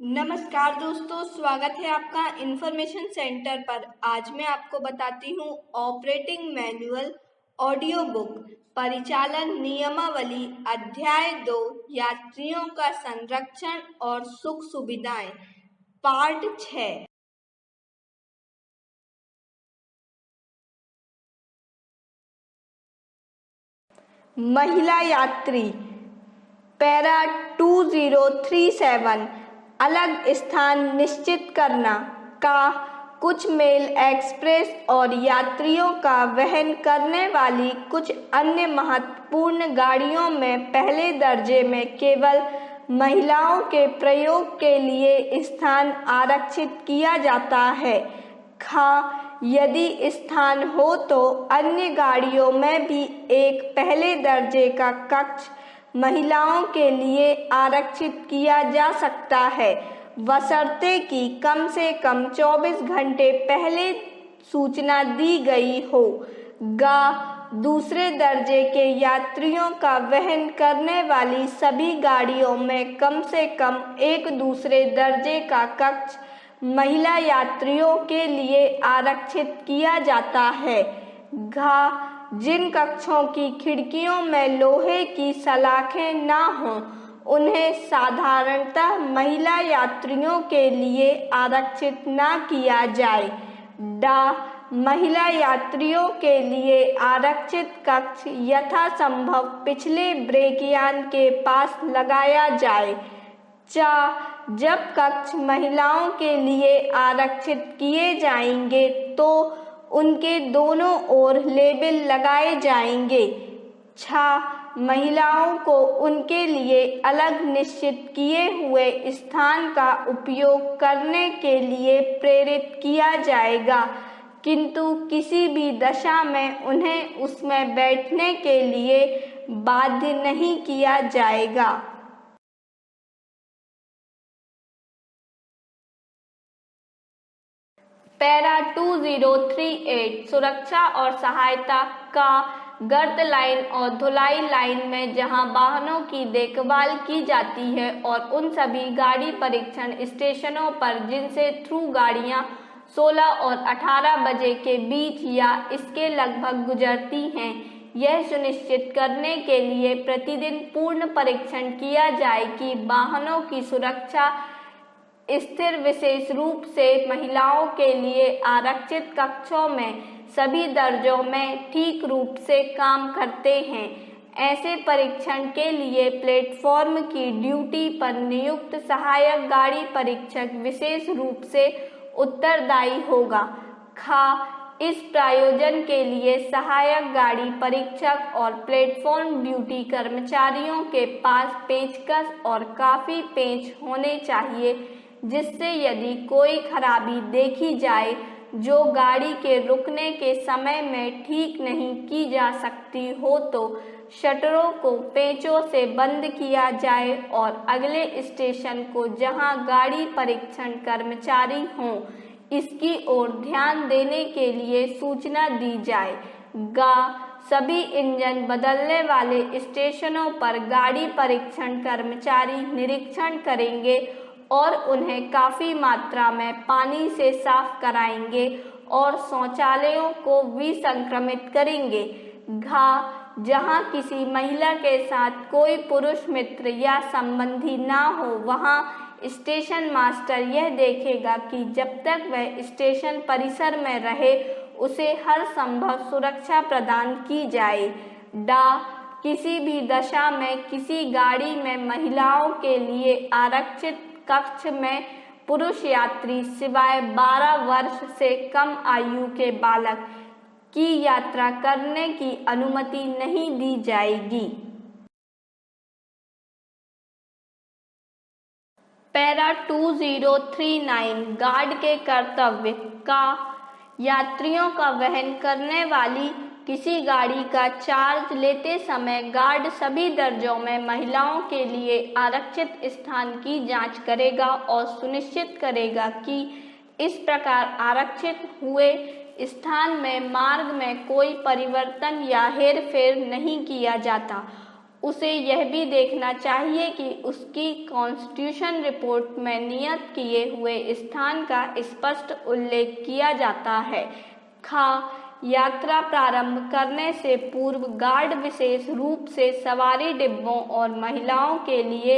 नमस्कार दोस्तों, स्वागत है आपका इंफॉर्मेशन सेंटर पर। आज मैं आपको बताती हूँ ऑपरेटिंग मैनुअल ऑडियो बुक परिचालन नियमावली अध्याय 2 यात्रियों का संरक्षण और सुख सुविधाएं पार्ट 6। महिला यात्री पैरा 2037 अलग स्थान निश्चित करना का कुछ मेल एक्सप्रेस और यात्रियों का वहन करने वाली कुछ अन्य महत्वपूर्ण गाड़ियों में पहले दर्जे में केवल महिलाओं के प्रयोग के लिए स्थान आरक्षित किया जाता है। यदि स्थान हो तो अन्य गाड़ियों में भी एक पहले दर्जे का कक्ष महिलाओं के लिए आरक्षित किया जा सकता है, बशर्ते कि कम से कम 24 घंटे पहले सूचना दी गई हो। दूसरे दर्जे के यात्रियों का वहन करने वाली सभी गाड़ियों में कम से कम एक दूसरे दर्जे का कक्ष महिला यात्रियों के लिए आरक्षित किया जाता है। जिन कक्षों की खिड़कियों में लोहे की सलाखें न हों, उन्हें साधारणतः महिला यात्रियों के लिए आरक्षित न किया जाए। महिला यात्रियों के लिए आरक्षित कक्ष यथासंभव पिछले ब्रेकयान के पास लगाया जाए। जब कक्ष महिलाओं के लिए आरक्षित किए जाएंगे तो उनके दोनों ओर लेबल लगाए जाएंगे। महिलाओं को उनके लिए अलग निश्चित किए हुए स्थान का उपयोग करने के लिए प्रेरित किया जाएगा, किंतु किसी भी दशा में उन्हें उसमें बैठने के लिए बाध्य नहीं किया जाएगा। पैरा 2038 सुरक्षा और सहायता का गर्त लाइन और धुलाई लाइन में जहां वाहनों की देखभाल की जाती है और उन सभी गाड़ी परीक्षण स्टेशनों पर जिनसे थ्रू गाड़ियां 16 और 18 बजे के बीच या इसके लगभग गुजरती हैं, यह सुनिश्चित करने के लिए प्रतिदिन पूर्ण परीक्षण किया जाए कि वाहनों की सुरक्षा स्थिर विशेष रूप से महिलाओं के लिए आरक्षित कक्षों में सभी दर्जों में ठीक रूप से काम करते हैं। ऐसे परीक्षण के लिए प्लेटफॉर्म की ड्यूटी पर नियुक्त सहायक गाड़ी परीक्षक विशेष रूप से उत्तरदायी होगा। इस प्रायोजन के लिए सहायक गाड़ी परीक्षक और प्लेटफॉर्म ड्यूटी कर्मचारियों के पास पेचकस और काफी पेंच होने चाहिए, जिससे यदि कोई खराबी देखी जाए जो गाड़ी के रुकने के समय में ठीक नहीं की जा सकती हो तो शटरों को पेंचों से बंद किया जाए और अगले स्टेशन को जहां गाड़ी परीक्षण कर्मचारी हों इसकी ओर ध्यान देने के लिए सूचना दी जाए। सभी इंजन बदलने वाले स्टेशनों पर गाड़ी परीक्षण कर्मचारी निरीक्षण करेंगे और उन्हें काफ़ी मात्रा में पानी से साफ कराएंगे और शौचालयों को विसंक्रमित करेंगे। जहां किसी महिला के साथ कोई पुरुष मित्र या संबंधी ना हो, वहां स्टेशन मास्टर यह देखेगा कि जब तक वह स्टेशन परिसर में रहे उसे हर संभव सुरक्षा प्रदान की जाए। किसी भी दशा में किसी गाड़ी में महिलाओं के लिए आरक्षित कक्ष में पुरुष यात्री सिवाय 12 वर्ष से कम आयु के बालक की यात्रा करने की अनुमति नहीं दी जाएगी। पैरा 2039 गार्ड के कर्तव्य यात्रियों का वहन करने वाली किसी गाड़ी का चार्ज लेते समय गार्ड सभी दर्जों में महिलाओं के लिए आरक्षित स्थान की जांच करेगा और सुनिश्चित करेगा कि इस प्रकार आरक्षित हुए स्थान में मार्ग में कोई परिवर्तन या हेरफेर नहीं किया जाता उसे यह भी देखना चाहिए कि उसकी कॉन्स्टिट्यूशन रिपोर्ट में नियत किए हुए स्थान का स्पष्ट उल्लेख किया जाता है। यात्रा प्रारंभ करने से पूर्व गार्ड विशेष रूप से सवारी डिब्बों और महिलाओं के लिए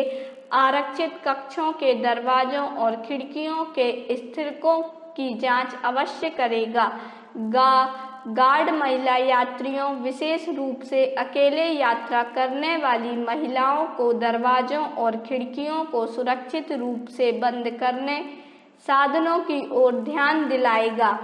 आरक्षित कक्षों के दरवाजों और खिड़कियों के स्थिरकों की जांच अवश्य करेगा। गार्ड महिला यात्रियों, विशेष रूप से अकेले यात्रा करने वाली महिलाओं को दरवाजों और खिड़कियों को सुरक्षित रूप से बंद करने साधनों की ओर ध्यान दिलाएगा।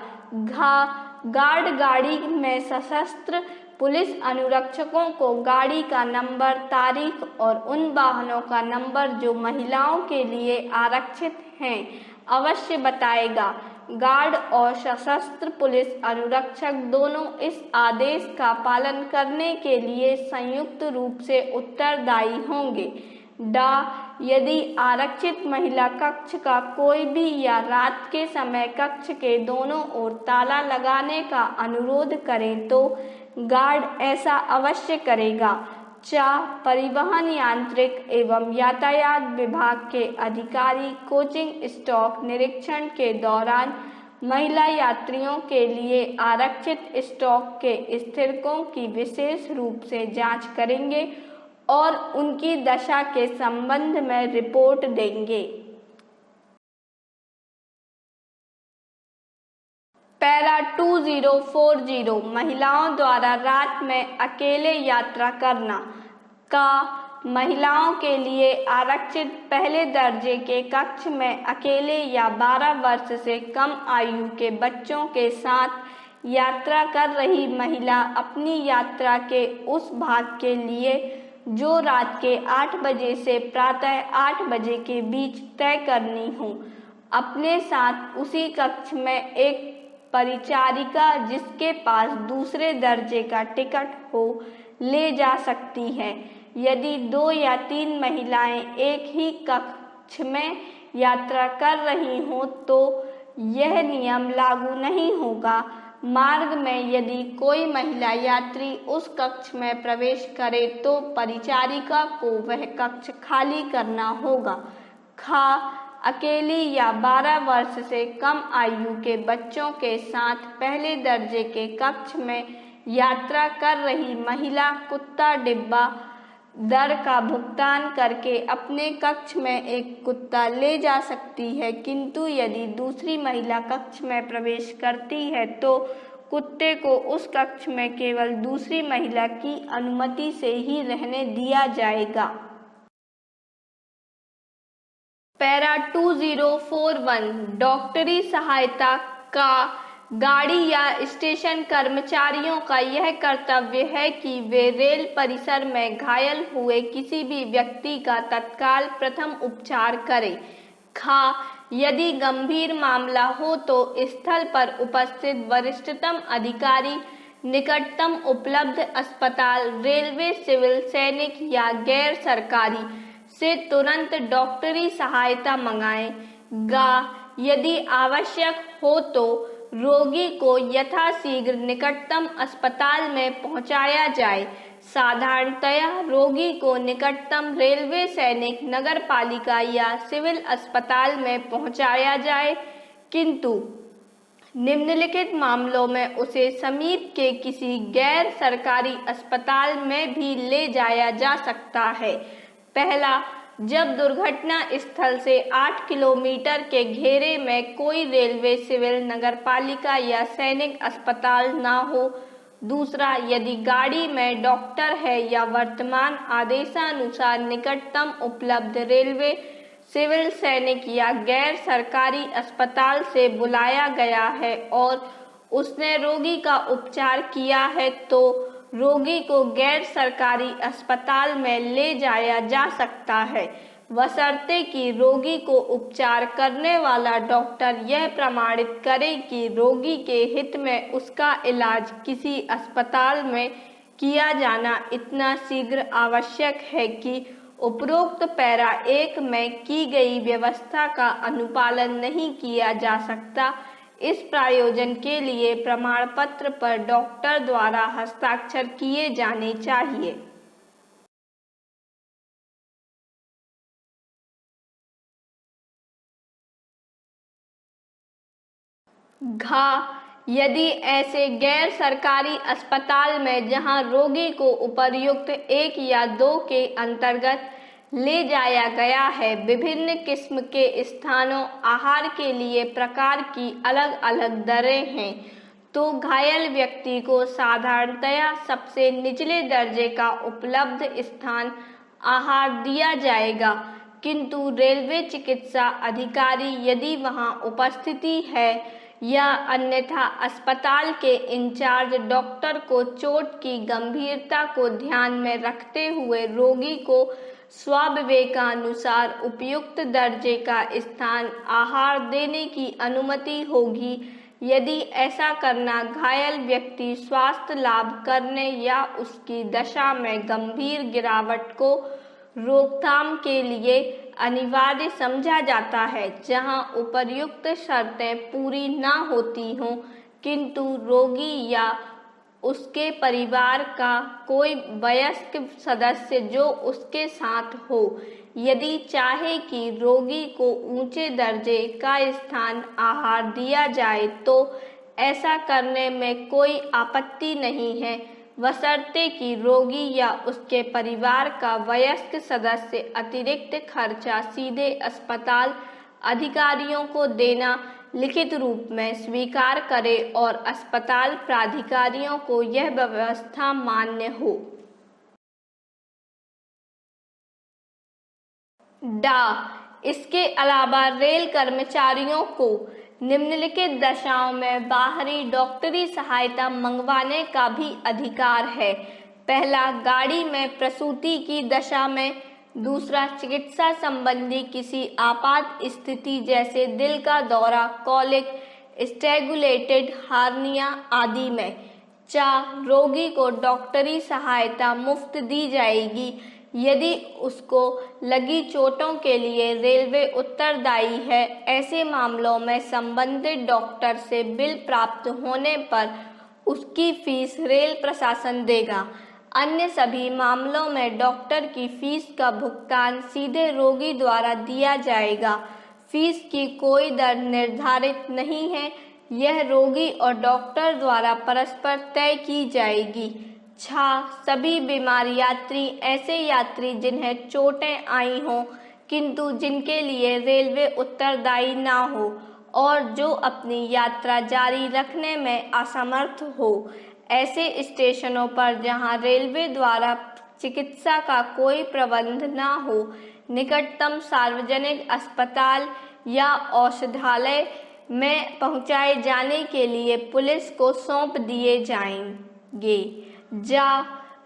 गार्ड गाड़ी में सशस्त्र पुलिस अनुरक्षकों को गाड़ी का नंबर, तारीख और उन वाहनों का नंबर जो महिलाओं के लिए आरक्षित हैं अवश्य बताएगा। गार्ड और सशस्त्र पुलिस अनुरक्षक दोनों इस आदेश का पालन करने के लिए संयुक्त रूप से उत्तरदायी होंगे। यदि आरक्षित महिला कक्ष का कोई भी या रात के समय कक्ष के दोनों ओर ताला लगाने का अनुरोध करें तो गार्ड ऐसा अवश्य करेगा। परिवहन यांत्रिक एवं यातायात विभाग के अधिकारी कोचिंग स्टॉक निरीक्षण के दौरान महिला यात्रियों के लिए आरक्षित स्टॉक के स्थिरकों की विशेष रूप से जांच करेंगे और उनकी दशा के संबंध में रिपोर्ट देंगे। पैरा 2040 महिलाओं द्वारा रात में अकेले यात्रा करना। महिलाओं के लिए आरक्षित पहले दर्जे के कक्ष में अकेले या 12 वर्ष से कम आयु के बच्चों के साथ यात्रा कर रही महिला अपनी यात्रा के उस भाग के लिए जो रात के 8 बजे से प्रातः 8 बजे के बीच तय करनी हो, अपने साथ उसी कक्ष में एक परिचारिका जिसके पास दूसरे दर्जे का टिकट हो ले जा सकती है। यदि 2 या 3 महिलाएं एक ही कक्ष में यात्रा कर रही हों तो यह नियम लागू नहीं होगा। मार्ग में यदि कोई महिला यात्री उस कक्ष में प्रवेश करे तो परिचारिका को वह कक्ष खाली करना होगा। अकेली या 12 वर्ष से कम आयु के बच्चों के साथ पहले दर्जे के कक्ष में यात्रा कर रही महिला कुत्ता डिब्बा दर का भुगतान करके अपने कक्ष में एक कुत्ता ले जा सकती है, किंतु यदि दूसरी महिला कक्ष में प्रवेश करती है तो कुत्ते को उस कक्ष में केवल दूसरी महिला की अनुमति से ही रहने दिया जाएगा। पैरा 2041 डॉक्टरी सहायता का गाड़ी या स्टेशन कर्मचारियों का यह कर्तव्य है कि वे रेल परिसर में घायल हुए किसी भी व्यक्ति का तत्काल प्रथम उपचार करें। यदि गंभीर मामला हो तो स्थल पर उपस्थित वरिष्ठतम अधिकारी निकटतम उपलब्ध अस्पताल, रेलवे, सिविल, सैनिक या गैर सरकारी से तुरंत डॉक्टरी सहायता मंगाएं। यदि आवश्यक हो तो रोगी को यथाशीघ्र निकटतम अस्पताल में पहुंचाया जाए। साधारणतया रोगी को निकटतम रेलवे, सैनिक, नगर पालिका या सिविल अस्पताल में पहुंचाया जाए, किंतु निम्नलिखित मामलों में उसे समीप के किसी गैर सरकारी अस्पताल में भी ले जाया जा सकता है। पहला, जब दुर्घटना स्थल से 8 किलोमीटर के घेरे में कोई रेलवे, सिविल, नगरपालिका या सैनिक अस्पताल ना हो। दूसरा, यदि गाड़ी में डॉक्टर है या वर्तमान आदेशानुसार निकटतम उपलब्ध रेलवे, सिविल, सैनिक या गैर सरकारी अस्पताल से बुलाया गया है और उसने रोगी का उपचार किया है तो रोगी को गैर सरकारी अस्पताल में ले जाया जा सकता है, बशर्ते कि रोगी को उपचार करने वाला डॉक्टर यह प्रमाणित करे कि रोगी के हित में उसका इलाज किसी अस्पताल में किया जाना इतना शीघ्र आवश्यक है कि उपरोक्त पैरा 1 में की गई व्यवस्था का अनुपालन नहीं किया जा सकता। इस प्रायोजन के लिए प्रमाण पत्र पर डॉक्टर द्वारा हस्ताक्षर किए जाने चाहिए। यदि ऐसे गैर सरकारी अस्पताल में जहां रोगी को उपर्युक्त 1 या 2 के अंतर्गत ले जाया गया है, विभिन्न किस्म के स्थानों आहार के लिए प्रकार की अलग अलग दरें हैं, तो घायल व्यक्ति को साधारणतया सबसे निचले दर्जे का उपलब्ध स्थान आहार दिया जाएगा। किंतु रेलवे चिकित्सा अधिकारी यदि वहां उपस्थिति है या अन्यथा अस्पताल के इंचार्ज डॉक्टर को चोट की गंभीरता को ध्यान में रखते हुए रोगी को स्वाविवेकानुसार उपयुक्त दर्जे का स्थान आहार देने की अनुमति होगी। यदि ऐसा करना घायल व्यक्ति स्वास्थ्य लाभ करने या उसकी दशा में गंभीर गिरावट को रोकथाम के लिए अनिवार्य समझा जाता है, जहां उपर्युक्त शर्तें पूरी न होती हों, किंतु रोगी या उसके परिवार का कोई वयस्क सदस्य जो उसके साथ हो, यदि चाहे कि रोगी को ऊंचे दर्जे का स्थान आहार दिया जाए तो ऐसा करने में कोई आपत्ति नहीं है, बशर्ते कि रोगी या उसके परिवार का वयस्क सदस्य अतिरिक्त खर्चा सीधे अस्पताल अधिकारियों को देना लिखित रूप में स्वीकार करे और अस्पताल प्राधिकारियों को यह व्यवस्था मान्य हो। इसके अलावा रेल कर्मचारियों को निम्नलिखित दशाओं में बाहरी डॉक्टरी सहायता मंगवाने का भी अधिकार है। पहला, गाड़ी में प्रसूति की दशा में। दूसरा, चिकित्सा संबंधी किसी आपात स्थिति जैसे दिल का दौरा, कॉलिक, स्ट्रैंगुलेटेड हार्निया आदि में। 4, रोगी को डॉक्टरी सहायता मुफ्त दी जाएगी यदि उसको लगी चोटों के लिए रेलवे उत्तरदायी है। ऐसे मामलों में संबंधित डॉक्टर से बिल प्राप्त होने पर उसकी फीस रेल प्रशासन देगा। अन्य सभी मामलों में डॉक्टर की फीस का भुगतान सीधे रोगी द्वारा दिया जाएगा। फीस की कोई दर निर्धारित नहीं है, यह रोगी और डॉक्टर द्वारा परस्पर तय की जाएगी। 6, सभी बीमार यात्री, ऐसे यात्री जिन्हें चोटें आई हों किंतु जिनके लिए रेलवे उत्तरदायी ना हो और जो अपनी यात्रा जारी रखने में असमर्थ हो, ऐसे स्टेशनों पर जहां रेलवे द्वारा चिकित्सा का कोई प्रबंध ना हो, निकटतम सार्वजनिक अस्पताल या औषधालय में पहुंचाए जाने के लिए पुलिस को सौंप दिए जाएंगे।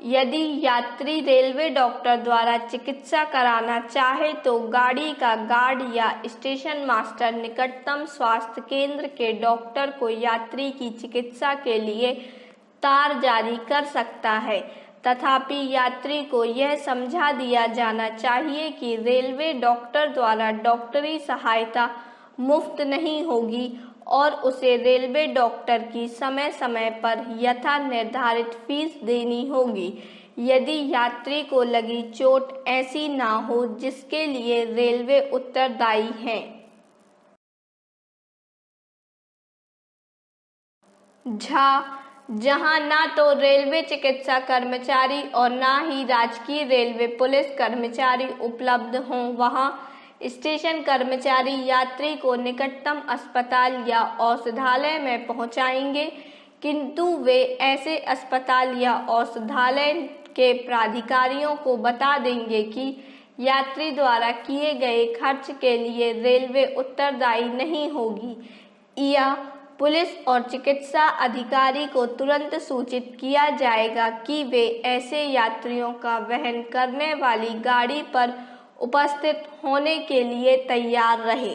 यदि यात्री रेलवे डॉक्टर द्वारा चिकित्सा कराना चाहे तो गाड़ी का गार्ड या स्टेशन मास्टर निकटतम स्वास्थ्य केंद्र के डॉक्टर को यात्री की चिकित्सा के लिए तार जारी कर सकता है। तथापि यात्री को यह समझा दिया जाना चाहिए कि रेलवे डॉक्टर द्वारा डॉक्टरी सहायता मुफ्त नहीं होगी और उसे रेलवे डॉक्टर की समय समय पर यथा निर्धारित फीस देनी होगी। यदि यात्री को लगी चोट ऐसी ना हो जिसके लिए रेलवे उत्तरदायी है। जहां ना तो रेलवे चिकित्सा कर्मचारी और ना ही राजकीय रेलवे पुलिस कर्मचारी उपलब्ध हों, वहां स्टेशन कर्मचारी यात्री को निकटतम अस्पताल या औषधालय में पहुंचाएंगे, किंतु वे ऐसे अस्पताल या औषधालय के प्राधिकारियों को बता देंगे कि यात्री द्वारा किए गए खर्च के लिए रेलवे उत्तरदायी नहीं होगी या पुलिस और चिकित्सा अधिकारी को तुरंत सूचित किया जाएगा कि वे ऐसे यात्रियों का वहन करने वाली गाड़ी पर उपस्थित होने के लिए तैयार रहे।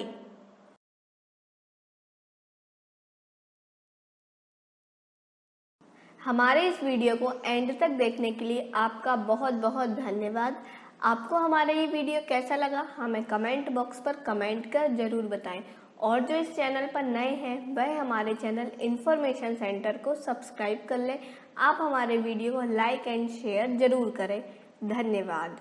हमारे इस वीडियो को एंड तक देखने के लिए आपका बहुत बहुत धन्यवाद। आपको हमारा ये वीडियो कैसा लगा हमें कमेंट बॉक्स पर कमेंट कर जरूर बताएं और जो इस चैनल पर नए हैं वह हमारे चैनल इन्फॉर्मेशन सेंटर को सब्सक्राइब कर लें। आप हमारे वीडियो को लाइक एंड शेयर जरूर करें। धन्यवाद।